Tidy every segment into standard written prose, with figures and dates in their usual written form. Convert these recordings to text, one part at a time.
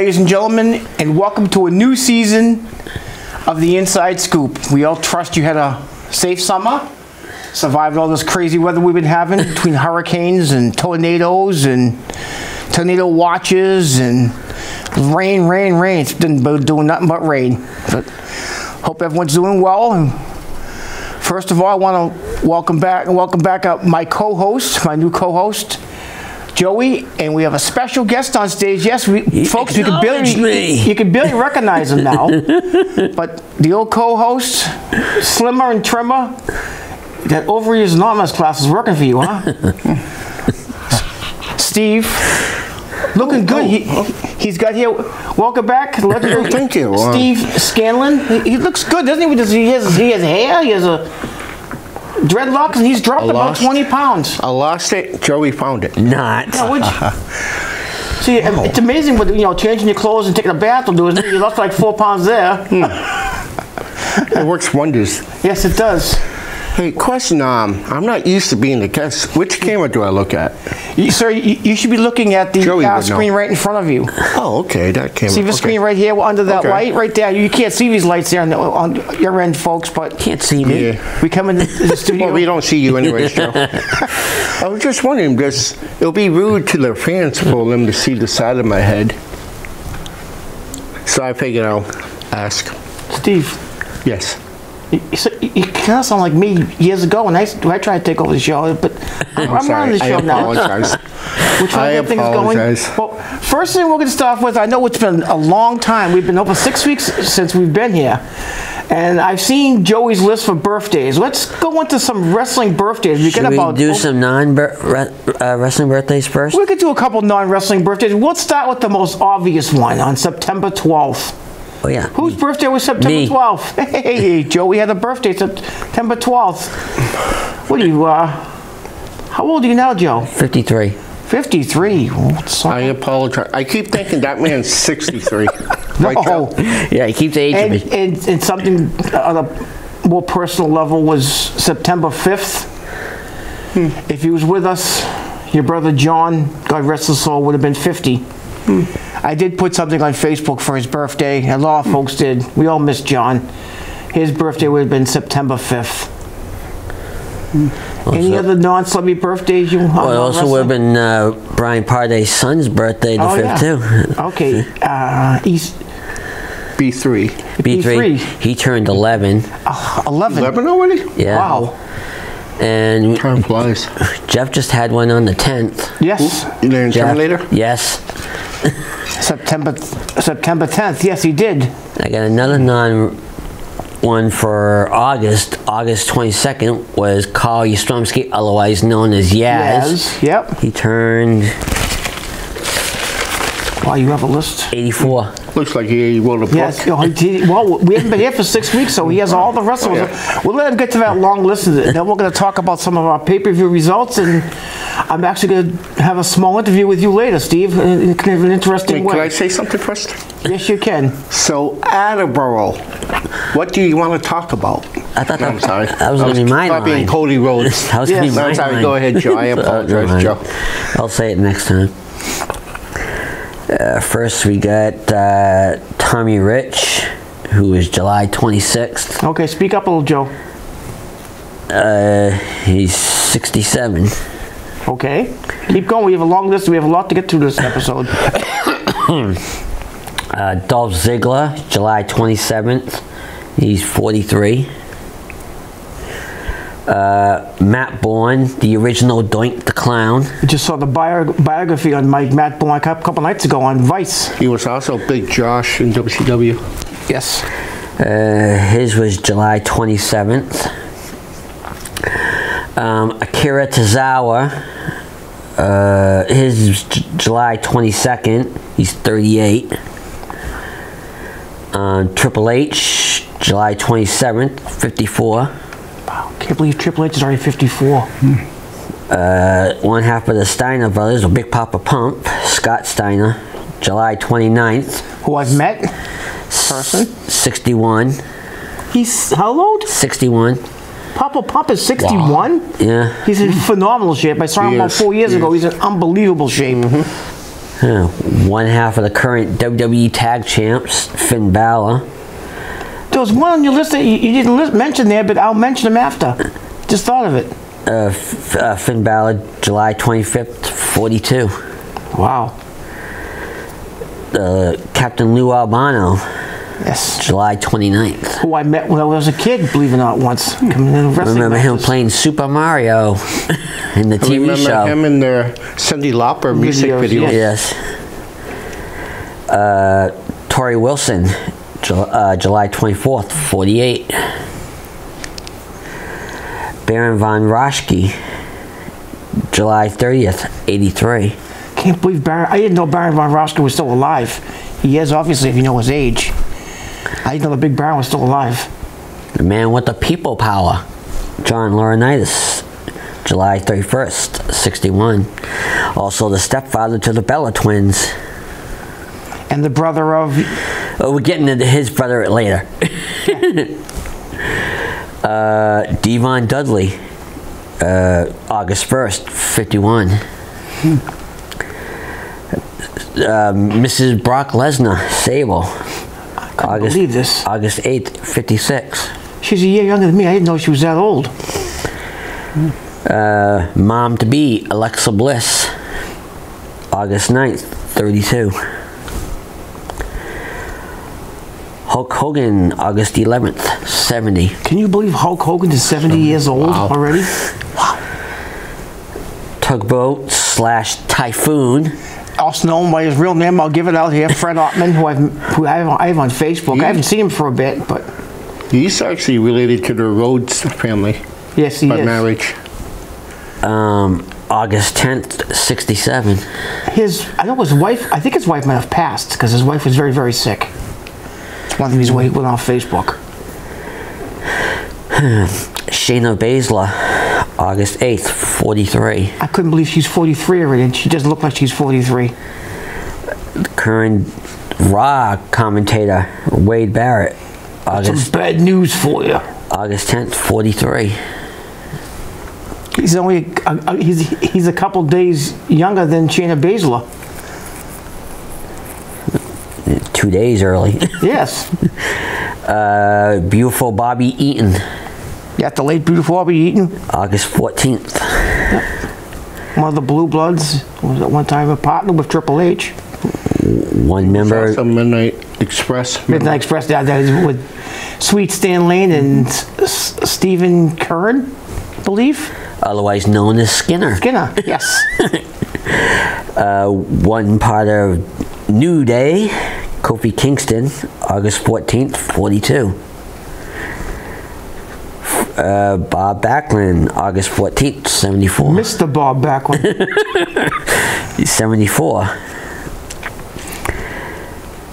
ladies and gentlemen, and welcome to a new season of the Inside Scoop. We all trust you had a safe summer, survived all this crazy weather we've been having between hurricanes and tornadoes and tornado watches and rain. It's been doing nothing but rain. But hope everyone's doing well. And first of all, I want to welcome back my co-host, my new co-host, Joey, and we have a special guest on stage. Yes, folks, you can barely recognize him now. But the old co-host, slimmer and trimmer, that Ovaries Anonymous class is working for you, huh? Steve, looking good. He's got here. Welcome back. Thank you. Steve Scanlon. He looks good, doesn't he? He has hair. He has a dreadlocks, and he's dropped about 20 pounds. I lost it. Joey found it. Not. Yeah, see, it's amazing what changing your clothes and taking a bath will do, isn't it? You lost like 4 pounds there. It works wonders. Yes, it does. Hey, question. I'm not used to being the guest. Which camera do I look at? Sir, you should be looking at the screen right in front of you. Oh, okay, that camera. See the screen right here under that light right there? You can't see these lights there on your end, folks, but can't see me. Yeah. We come in the studio. Well, we don't see you anyways, Joe. I was just wondering, because it'll be rude to the fans for them to see the side of my head. So I figured I'll ask. Steve. Yes. You kind of sound like me years ago when I tried to take over the show, but I'm running the show now. I apologize. Well, first thing we're going to start with, I know it's been a long time. We've been over 6 weeks since we've been here. And I've seen Joey's list for birthdays. Let's go into some wrestling birthdays. Should we do some non-wrestling birthdays first? We could do a couple non-wrestling birthdays. We'll start with the most obvious one on September 12th. Oh, yeah. Whose birthday was September 12th? Hey, Joey had a birthday September 12th. What are you, how old are you now, Joe? 53. 53? I apologize. I keep thinking that man's 63. Right, Joe? Yeah, he keeps aging me. And something on a more personal level was September 5th. If he was with us, your brother John, God rest his soul, would have been 50. I did put something on Facebook for his birthday. A lot of folks did. We all miss John. His birthday would have been September 5th. Any other non-celebrity birthdays you want? Well, it also would have been Brian Parday's son's birthday, the 5th, too. Okay. B3. B3. He turned 11. 11? 11 already? Yeah. Wow. And time flies. Jeff just had one on the 10th. Yes. You named Terminator? Yes. September 10th. Yes, he did. I got another one for August 22nd was Carl Yastrzemski, otherwise known as Yaz. Yep. He turned... Wow, you have a list? 84. Looks like he wrote a book. Yes. Well, we haven't been here for 6 weeks, so he has all the wrestlers. Oh, yeah. We'll let him get to that long list. Then we're going to talk about some of our pay-per-view results, and I'm actually going to have a small interview with you later, Steve, in kind of an interesting way. Can I say something first? Yes, you can. So, Attleboro, what do you want to talk about? I thought I'm sorry. That was going to be my line. Being Cody Rhodes. That was going to be my line. Sorry, go ahead, Joe. I apologize, Joe. I'll say it next time. First, we got Tommy Rich, who is July 26th. Okay, speak up a little, Joe. He's 67. Okay, keep going. We have a long list. We have a lot to get through this episode. Dolph Ziggler, July 27th. He's 43. Matt Bourne, the original Doink the Clown. I just saw the biography on Matt Bourne a couple nights ago on Vice. He was also Big Josh in WCW. Yes. His was July 27th. Akira Tozawa, his is July 22nd. He's 38. Triple H, July 27th, 54. Wow, can't believe Triple H is already 54. One half of the Steiner brothers, or Big Papa Pump, Scott Steiner, July 29th. Who I've met? Person? 61. He's how old? 61. Papa Pump is 61? Wow. Yeah. He's in phenomenal shape. I saw him about 4 years ago. He's in unbelievable shape. One half of the current WWE Tag Champs, Finn Balor. There was one on your list that you didn't mention there, but I'll mention him after. Just thought of it. Finn Balor, July 25th, 42. Wow. Captain Lou Albano, Yes. July 29th. Who I met when I was a kid, believe it or not, once. Coming in wrestling Remember him matches. playing Super Mario in the I TV remember show. him in the Cyndi Lauper music Videos, video. Yes. Tori Wilson, July 24th, 48. Baron von Raschke, July 30th, 83. Can't believe Baron. I didn't know Baron von Raschke was still alive. He is, obviously, if you know his age. I didn't know the big Baron was still alive. The man with the people power, John Laurinaitis, July 31st, 61. Also the stepfather to the Bella twins. And the brother of... Oh, we're getting into his brother later. Devon Dudley, August 1st, 51. Mrs. Brock Lesnar, Sable, I believe this. August 8th, 56. She's a year younger than me. I didn't know she was that old. Mom-to-be, Alexa Bliss, August 9th, 32. Hulk Hogan, August 11th, 70. Can you believe Hulk Hogan is 70 years old already? Wow. Tugboat / Typhoon. Also known by his real name, I'll give it out here, Fred Ottman, who I have on Facebook. I haven't seen him for a bit, but... He's actually related to the Rhodes family Yes, he by is. marriage. August 10th, 67. I know his wife, I think his wife might have passed, because his wife was very, very sick. It's one thing he's went on Facebook. Shayna Baszler, August 8th, 43. I couldn't believe she's 43 already, and she doesn't look like she's 43. The current Raw commentator, Wade Barrett, Some bad news for you. August 10th, 43. He's only he's a couple days younger than Shayna Baszler. 2 days early. Yes. Beautiful Bobby Eaton, Yeah, the late beautiful Bobby Eaton, August 14th. one of the Blue Bloods, was at one time a partner with Triple H. One member, Also Midnight Express. Midnight Express, that is with Sweet Stan Lane and Stephen Curran, I believe. otherwise known as Skinner. Skinner, yes. One part of New Day, Kofi Kingston, August 14th, 42. Bob Backlund, August 14th, 74. Mr. Bob Backlund. 74.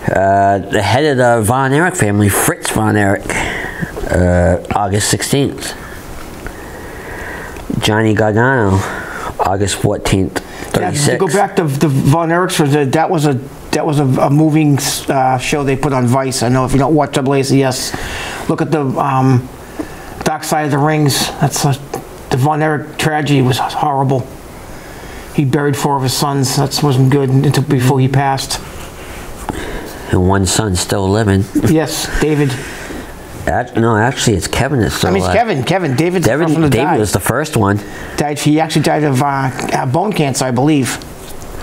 The head of the Von Erich family, Fritz Von Erich, August 16th. Johnny Gargano, August 14th, 36. Yeah, to go back to the Von Erichs, that was a moving show they put on Vice. I know if you don't watch WACS, look at the Dark Side of the Rings. The Von Erich tragedy was horrible. He buried 4 of his sons. That wasn't good until before he passed. And one son still living. Yes, David. No, actually, it's Kevin that's still alive. Kevin. David's the first one to die. David was the first one. He actually died of bone cancer, I believe.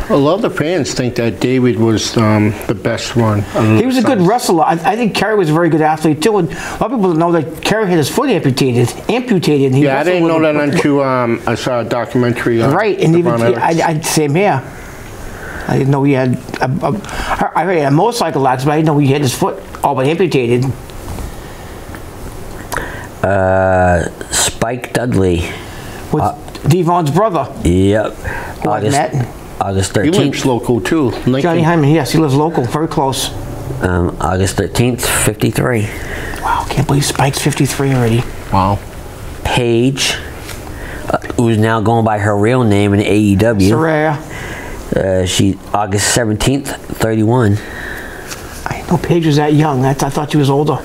A lot of the fans think that David was the best one. He was a good wrestler. I think Kerry was a very good athlete too. And a lot of people know that Kerry had his foot amputated. And he yeah, I didn't know that until I saw a documentary. Right, and even same here. I didn't know he had. I heard he had a motorcycle accident, but I didn't know he had his foot all but amputated. Spike Dudley. With Devon's brother. Yep. August He 13th. lives local too. Johnny Hyman, yes, he lives local, very close. August 13th, 53. Wow, can't believe Spike's 53 already. Wow. Paige, who's now going by her real name in AEW. Saraya. She August 17th, 31. I didn't know Paige was that young. I thought she was older.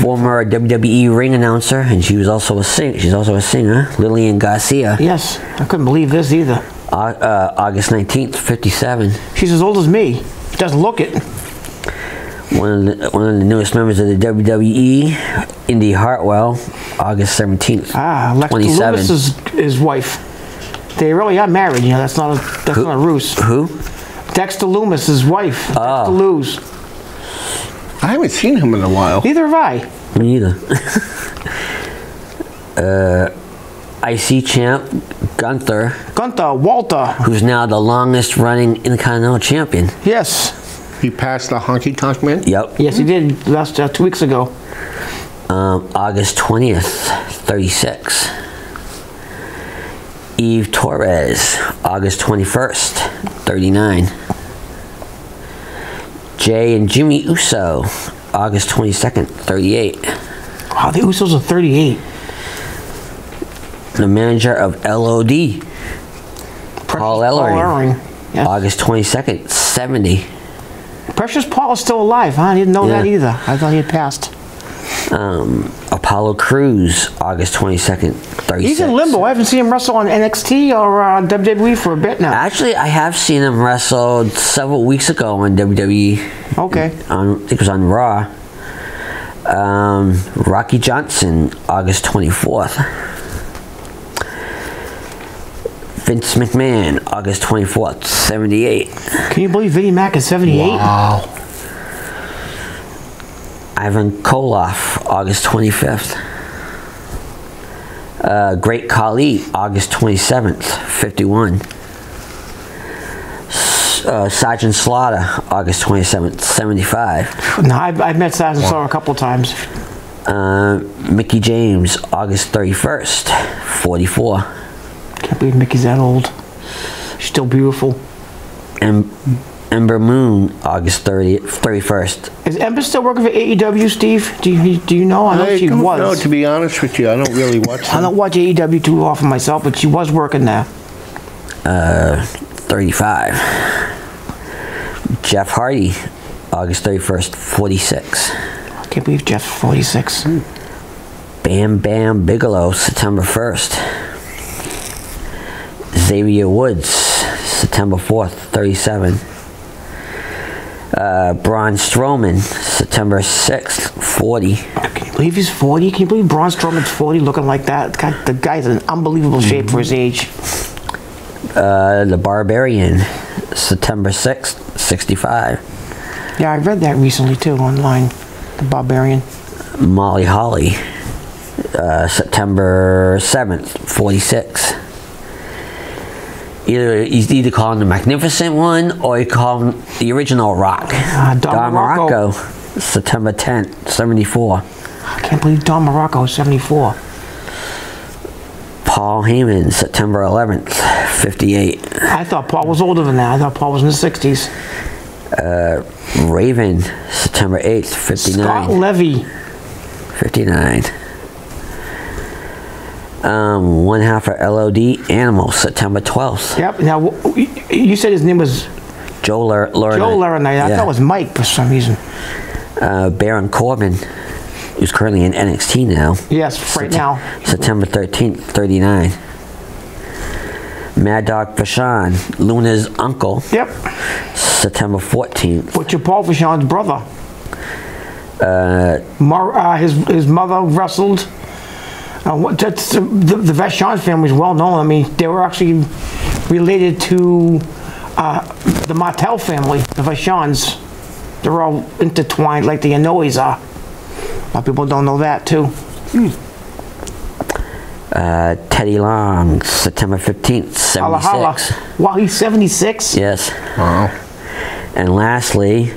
Former WWE ring announcer, and she was also a singer. She's also a singer. Lillian Garcia. Yes, I couldn't believe this either. August 19th, 57. She's as old as me. She doesn't look it. One of the newest members of the WWE, Indy Hartwell, August 17th, Lex 27. Loomis is his wife. They really are married. You know, that's not a ruse. Who? Dexter Loomis, his wife. Oh. Dexter Luz. I haven't seen him in a while. Neither have I. Me either. IC champ Gunther, Walter. who's now the longest running Intercontinental champion. Yes. He passed the Honky Tonk Man? Yep. Yes, he did. Last 2 weeks ago. August 20th, 36. Eve Torres, August 21st, 39. Jay and Jimmy Uso, August 22nd, 38. Wow, the Usos are 38. The manager of LOD, Paul Ellering, Yeah. August 22nd, 70. Precious Paul is still alive, huh? I didn't know that either. I thought he had passed. Apollo Crews, August 22nd, 36. He's in limbo. I haven't seen him wrestle on NXT or WWE for a bit now. Actually, I have seen him wrestle several weeks ago on WWE. Okay. I think it was on Raw. Rocky Johnson, August 24th. Vince McMahon, August 24th, 78. Can you believe Vinnie Mac is 78? Wow. Ivan Koloff, August 25th. Great Khali, August 27th, 51. Sergeant Slaughter, August 27th, 75. No, I've met Sergeant Slaughter a couple times. Mickey James, August 31st, 44. Can't believe Mickey's that old. She's still beautiful. Ember Moon, August 31st. Is Ember still working for AEW, Steve? Do you know? I know she was. No, to be honest with you, I don't really watch them. I don't watch AEW too often myself, but she was working there. 35. Jeff Hardy, August 31st, 46. I can't believe Jeff's 46. Bam Bam Bigelow, September 1st. Xavier Woods, September 4th, 37. Braun Strowman, September 6th, 40. Can you believe he's 40? Can you believe Braun Strowman's 40 looking like that? The guy's in unbelievable shape for his age. The Barbarian, September 6th, 65. Yeah, I read that recently too online. The Barbarian. Molly Holly, September 7th, 46. He's either call him the Magnificent One or you call him the original Rock. Don Morocco. September 10th, 74. I can't believe Don Morocco is 74. Paul Heyman, September 11th, 58. I thought Paul was older than that. I thought Paul was in the 60s. Raven, September 8th, 59. Scott Levy. 59. One half of LOD Animal, September 12th. Yep. Now, you said his name was Joe Laurinaitis. Joe Laurinaitis. I thought it was Mike for some reason. Baron Corbin, who's currently in NXT now. Yes, right now. September 13th, 39. Mad Dog Vachon, Luna's uncle. Yep. September 14th. Butcher Paul Vachon's brother. His mother wrestled. The Vachon family is well known. I mean, they were actually related to the Martel family, the Vachons. They're all intertwined like the Inoue are. A lot of people don't know that too. Teddy Long, September 15th, 76. Holla. Wow, he's 76? Yes. Wow. And lastly,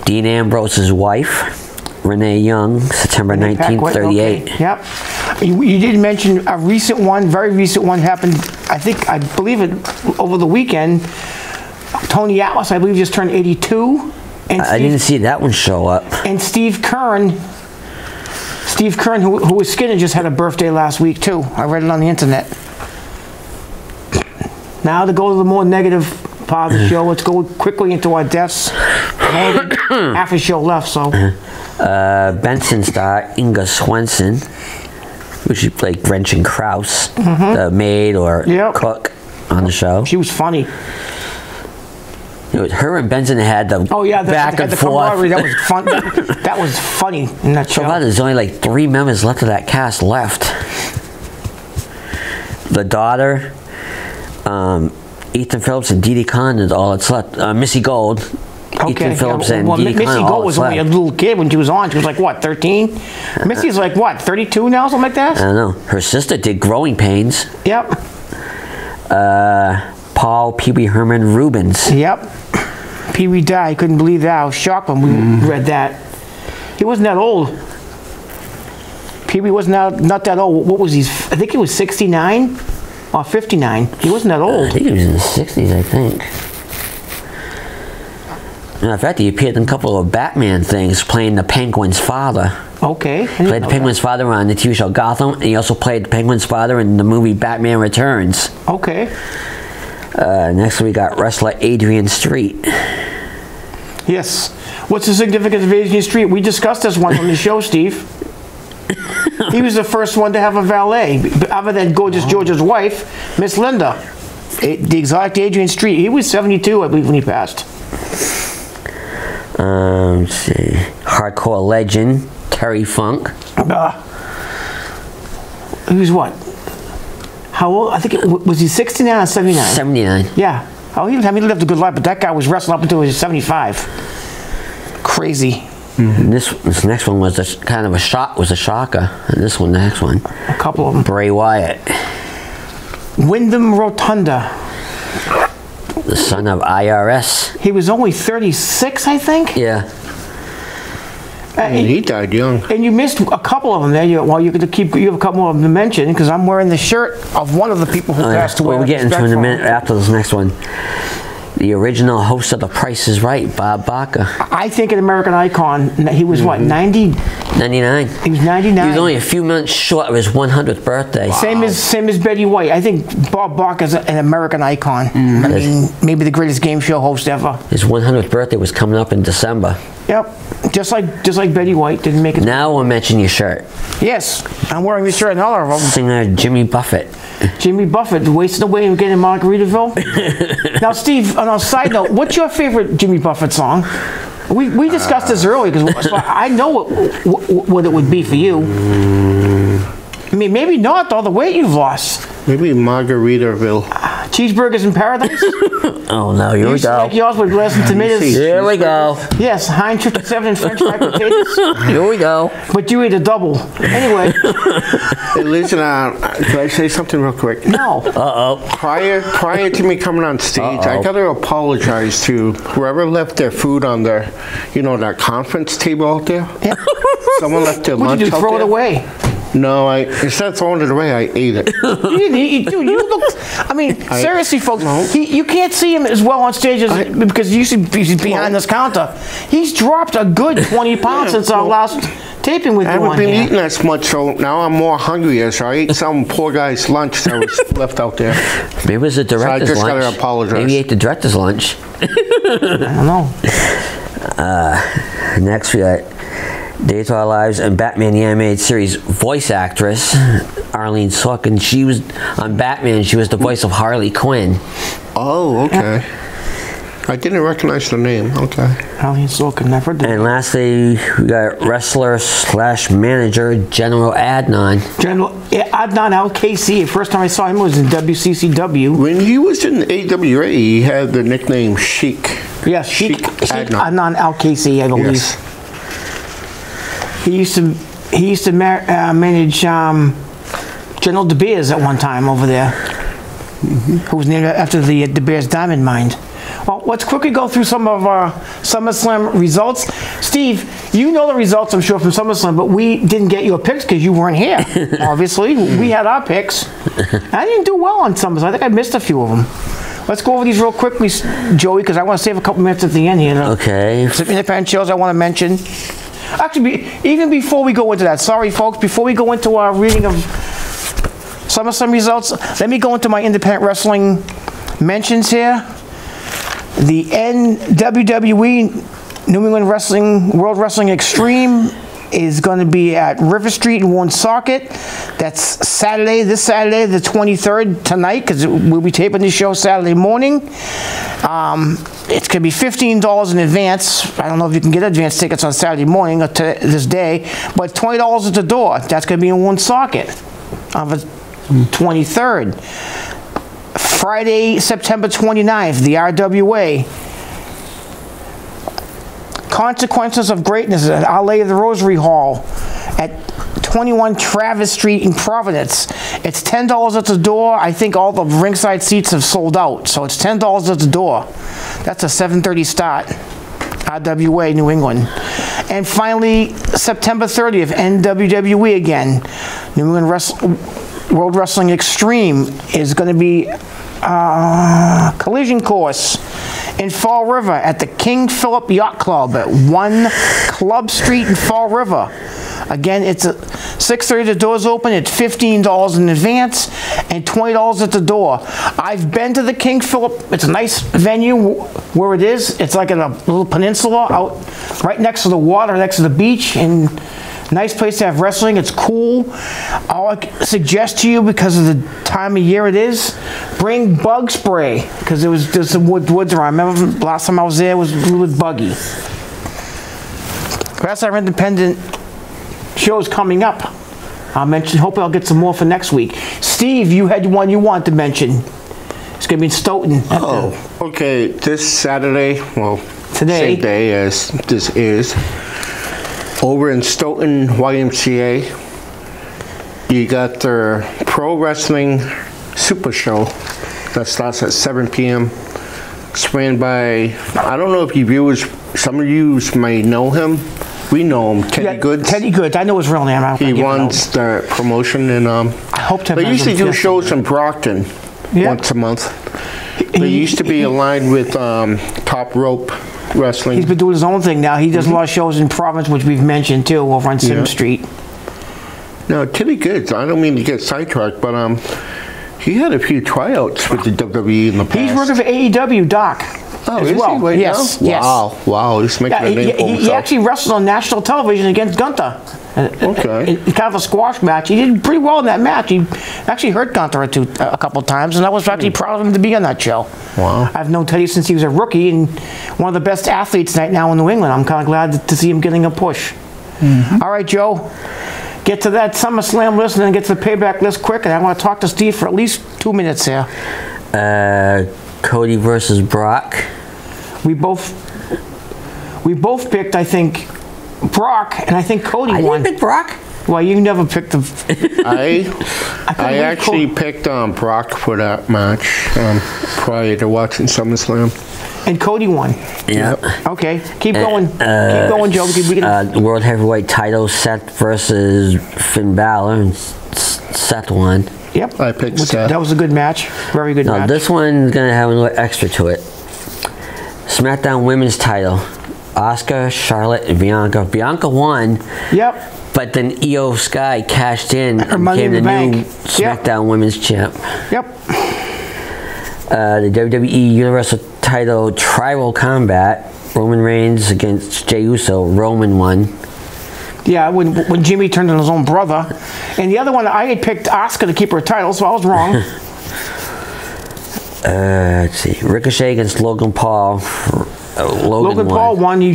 Dean Ambrose's wife, Renee Young, September 19th, 38. Okay. Yep. You did mention a recent one, very recent one happened, I believe it over the weekend. Tony Atlas, I believe, just turned 82. And I didn't see that one show up. And Steve Kern, who was skinny, just had a birthday last week too. I read it on the internet. Now to go to the more negative part of the show, let's go quickly into our deaths. Half a show left, so. Benson star Inga Swenson, who she played Gretchen Krause, the maid or cook. on the show. She was funny. It was her and Benson had the back and forth. That was fun. That was funny in that show. So far, there's only like 3 members left of that cast left. The daughter, Ethan Phillips, and Dee Dee Conn is all that's left. Missy Gold, Ethan Phillips, and Dee Dee Conn. Missy Gold was only a little kid when she was on. She was like, what, 13? Missy's like, what, 32 now, something like that? I don't know. Her sister did Growing Pains. Yep. Paul Pee Wee Herman Rubens. Yep. Pee Wee died. I couldn't believe that. I was shocked when we read that. He wasn't that old. Pee Wee was not that old. What was he? I think he was 69 or 59. He wasn't that old. I think he was in the 60s, I think. In fact, he appeared in a couple of Batman things, playing the Penguin's father. Okay. Played the Penguin's father on the TV show Gotham, and he also played the Penguin's father in the movie Batman Returns. Okay. Next we got wrestler Adrian Street. Yes. What's the significance of Adrian Street? We discussed this one on the show, Steve. He was the first one to have a valet, other than Gorgeous George's wife, Miss Linda. The exact Adrian Street. He was 72, I believe, when he passed. Let's see. Hardcore legend Terry Funk. He was what? How old? I think was he 69 or 79? 79. Yeah. Oh, he lived a good life, but that guy was wrestling up until he was 75. Crazy. This next one was kind of a shocker. And this one, the next one. A couple of them. Bray Wyatt. Wyndham Rotunda. The son of IRS. He was only 36, I think. Yeah. He died young. And you missed a couple of them there. You have a couple more of them to mention, because I'm wearing the shirt of one of the people who passed away. We'll get into in a minute after this next one. The original host of The Price is Right, Bob Barker. I think an American icon. He was what, 90? 99. He was 99. He was only a few months short of his 100th birthday. Wow. Same as Betty White. I think Bob Barker's an American icon. I mean, maybe the greatest game show host ever. His 100th birthday was coming up in December. Yep, just like Betty White didn't make it. Now we'll mention your shirt. Yes, I'm wearing this shirt. Another of them. Singer Jimmy Buffett. Jimmy Buffett wasted away and getting in Margaritaville. Now, Steve, on a side note, what's your favorite Jimmy Buffett song? We discussed this earlier, because I know what it would be for you. I mean, maybe not all the weight you've lost. Maybe Margaritaville. Cheeseburgers in Paradise? Oh no, here we go. Like yours with glass and tomatoes. Here we go. Yes, Heinz 57 and French fried potatoes. Here we go. But you ate a double. Anyway. Hey, listen, can I say something real quick? No. Uh-oh. Prior to me coming on stage, I got to apologize to whoever left their food on their, that conference table out there. Yeah. Someone left their What lunch did you out throw there. it away? No, instead of throwing it away, I ate it. You didn't eat, dude. You look. I mean, seriously, folks. No. You can't see him as well on stage because he's behind this counter. He's dropped a good 20 pounds since our last taping with you on I haven't been here. eating as much, so now I'm more hungrier. So I ate some poor guy's lunch that was left out there. Maybe it was the director's lunch. So I just gotta apologize. Maybe he ate the director's lunch. I don't know. Next we got Days of Our Lives and Batman the Animated Series voice actress Arlene Sorkin. She was on Batman. She was the voice of Harley Quinn. Oh, okay. I didn't recognize the name. Okay. Arlene Sorkin, never did. And lastly, we got wrestler / manager General Adnan. Adnan Al-KC. First time I saw him was in WCCW. When he was in AWA, he had the nickname Sheik. Yes, Sheik Adnan Al-KC, I believe. Yes. He used to manage General De Beers at one time over there, who was named after the De Beers diamond mine. Well, let's quickly go through some of our SummerSlam results. Steve, you know the results, I'm sure, from SummerSlam, but we didn't get your picks because you weren't here, obviously. We had our picks. I didn't do well on SummerSlam. I think I missed a few of them. Let's go over these real quickly, Joey, because I want to save a couple minutes at the end here. Okay. Some independent shows I want to mention. Actually, even before we go into that, sorry folks, before we go into our reading of SummerSlam results, let me go into my independent wrestling mentions here. The WWE New England Wrestling World Wrestling Extreme is going to be at River Street in Woonsocket. That's Saturday, this Saturday, the 23rd, tonight, because we'll be taping the show Saturday morning. It's going to be $15 in advance. I don't know if you can get advance tickets on Saturday morning or this day, but $20 at the door. That's going to be in Woonsocket on the 23rd. Friday, September 29th, the RWA. Consequences of Greatness at Our Lady of the Rosary Hall at 21 Travis Street in Providence. It's $10 at the door. I think all the ringside seats have sold out, so it's $10 at the door. That's a 7:30 start. RWA, New England. And finally, September 30th, NWWE again. New England World Wrestling Extreme is going to be collision course in Fall River at the King Philip Yacht Club at 1 Club Street in Fall River. Again, it's at 6:30, the doors open. It's $15 in advance and $20 at the door. I've been to the King Philip. It's a nice venue where it is. It's like in a little peninsula out right next to the water, next to the beach, and nice place to have wrestling. It's cool. All I suggest to you, because of the time of year it is, bring bug spray, because there's some woods around. I remember last time I was there, it was a little bit buggy. That's our independent shows coming up. I'll mention, hopefully I'll get some more for next week. Steve, you had one you want to mention. It's going to be in Stoughton. Oh, okay. This Saturday, well, today, same day as this is, over in Stoughton YMCA, you got their Pro Wrestling Super Show that starts at 7 p.m. It's ran by, I don't know if you viewers, some of you may know him. We know him, Teddy Goods. Teddy Goods, I know his real name. He runs the promotion, and I hope to. They usually do shows in Brockton once a month. They used to be aligned with Top Rope Wrestling. He's been doing his own thing now. He does a lot of shows in Providence, which we've mentioned too, over on Sim Street. No, Teddy Goods, I don't mean to get sidetracked, but he had a few tryouts with the WWE in the past. He's working for AEW, Doc. Oh, as is well. he right yes, now? yes. Wow, he's making a name for himself. He actually wrestled on national television against Gunther. Okay. In kind of a squash match. He did pretty well in that match. He actually hurt Gunther a couple of times, and I was actually proud of him to be on that show. Wow. I've known Teddy since he was a rookie, and one of the best athletes right now in New England. I'm kind of glad to see him getting a push. All right, Joe. Get to that SummerSlam list and then get to the payback list quick, and I want to talk to Steve for at least 2 minutes here. Cody versus Brock. We both picked, I think, Brock, and I think Cody won. I didn't pick Brock. Well, you never picked the. I actually picked Brock for that match prior to watching SummerSlam. And Cody won. Yeah. Okay, keep going. Keep going, Joe. We can... World Heavyweight title, Seth versus Finn Balor, and Seth won. Yep. I picked Seth. That was a good match. Very good match. Now this one's gonna have a little extra to it. SmackDown Women's title, Asuka, Charlotte, and Bianca. Bianca won. Yep. But then Io Sky cashed in and Money became in the the new Bank. SmackDown Women's champ. Yep. The WWE Universal title, Tribal Combat, Roman Reigns against Jey Uso. Roman won. Yeah, when Jimmy turned on his own brother. And the other one, I had picked Asuka to keep her title, so I was wrong. Let's see. Ricochet against Logan Paul. Logan Paul won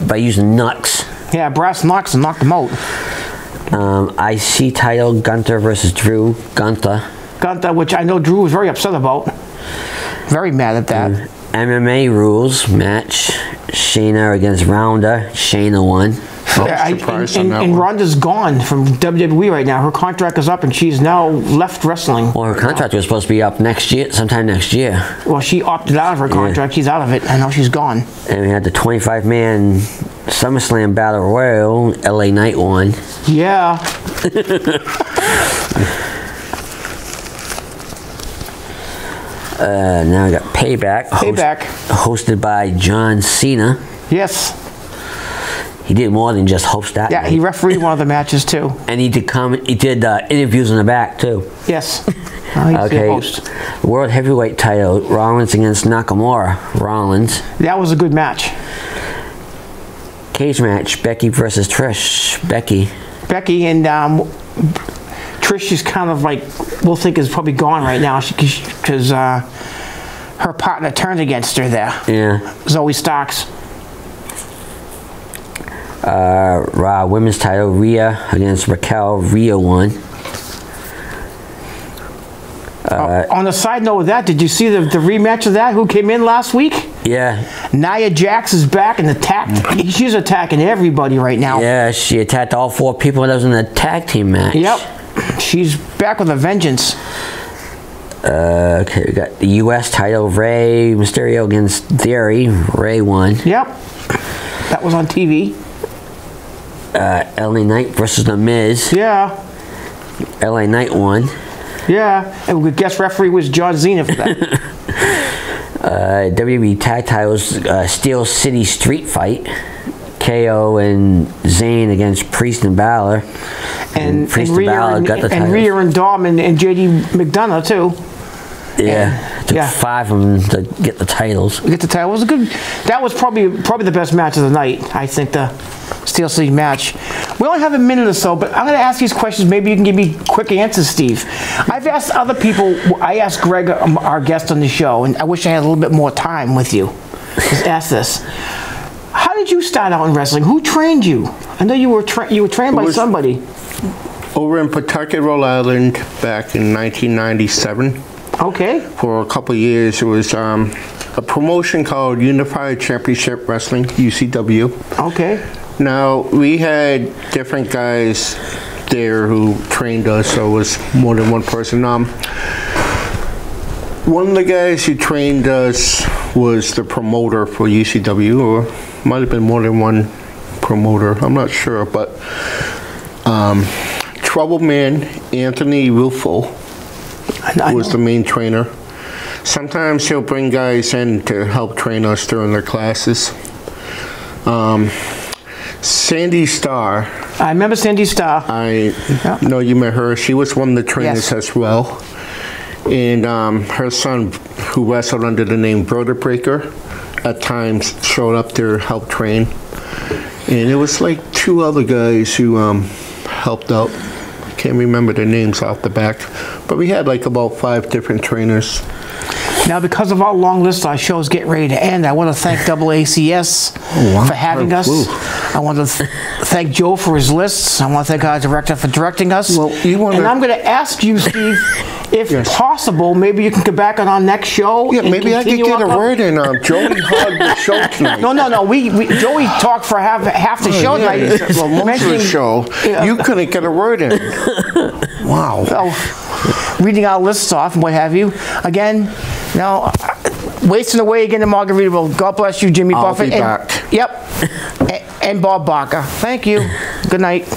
by using Nux. Yeah, brass knucks and knocked him out. IC title, Gunther versus Drew. Gunther, which I know Drew was very upset about. Very mad at that. MMA rules match, Shayna against Ronda. Shayna won. And Ronda's gone from WWE right now. Her contract is up, and she's now left wrestling. Well, her contract was supposed to be up next year, sometime next year. Well, she opted out of her contract. She's out of it, and now she's gone. And we had the 25-man SummerSlam Battle Royal. LA Knight won. Yeah. Now I got Payback. Hosted by John Cena. Yes. He did more than just host that. Yeah, he refereed one of the matches too. And he did interviews in the back too. Yes. Okay. World Heavyweight title, Rollins against Nakamura. Rollins. That was a good match. cage match, Becky versus Trish. Becky and Trish is kind of like, we'll think is probably gone right now because her partner turned against her there. Yeah. Zoe Starks. Raw women's title, Rhea against Raquel. Rhea won. On a side note of that, did you see the rematch of that? Who came in last week? Yeah. Nia Jax is back and attacked. She's attacking everybody right now. Yeah, she attacked all 4 people that was in the tag team match. Yep. She's back with a vengeance. Okay, we got the U.S. title, Rey Mysterio against Theory. Rey won. Yep. That was on TV. LA Knight versus The Miz. Yeah. LA Knight won. Yeah. And the guest referee was John Cena for that. WWE tag titles, Steel City Street Fight. KO and Zayn against Priest and Balor. And Priest and Balor got the titles. And Rhea and Dom and JD McDonough too. Yeah, it took 5 of them to get the titles. Get the title. It was a good. That was probably the best match of the night. I think the Steel City match. We only have a minute or so, but I'm going to ask these questions. Maybe you can give me quick answers, Steve. I've asked other people. I asked Greg, our guest on the show, and I wish I had a little bit more time with you. Just ask this. How did you start out in wrestling? Who trained you? I know you were trained by somebody. Over in Pawtucket, Rhode Island, back in 1997. Okay. For a couple of years, it was a promotion called Unified Championship Wrestling, UCW. Okay. Now, we had different guys there who trained us, so it was more than one person. One of the guys who trained us was the promoter for UCW, or might have been more than one promoter, I'm not sure, but Trouble Man Anthony Rufo was the main trainer. Sometimes he'll bring guys in to help train us during their classes. Sandy Starr. I remember Sandy Starr. I know you met her. She was one of the trainers as well. And her son, who wrestled under the name Brother Breaker, at times showed up to help train. And it was like 2 other guys who helped out. Can't remember their names off the back. But we had like about 5 different trainers. Now, because of our long list, our show's getting ready to end. I want to thank AACS for having us. I want to thank Joe for his lists. I want to thank our director for directing us. Well, and I'm going to ask you, Steve, if possible, maybe you can come back on our next show. Yeah, maybe I could get a word in. Joey hogged the show tonight. No. Joey talked for half the show tonight. Well, most of the show, you couldn't get a word in. Wow. So, reading our lists off and what have you. Again, now, wasting away again in Margaritaville. God bless you, Jimmy Buffett. I'll be back. Yep. And Bob Barker. Thank you. Good night.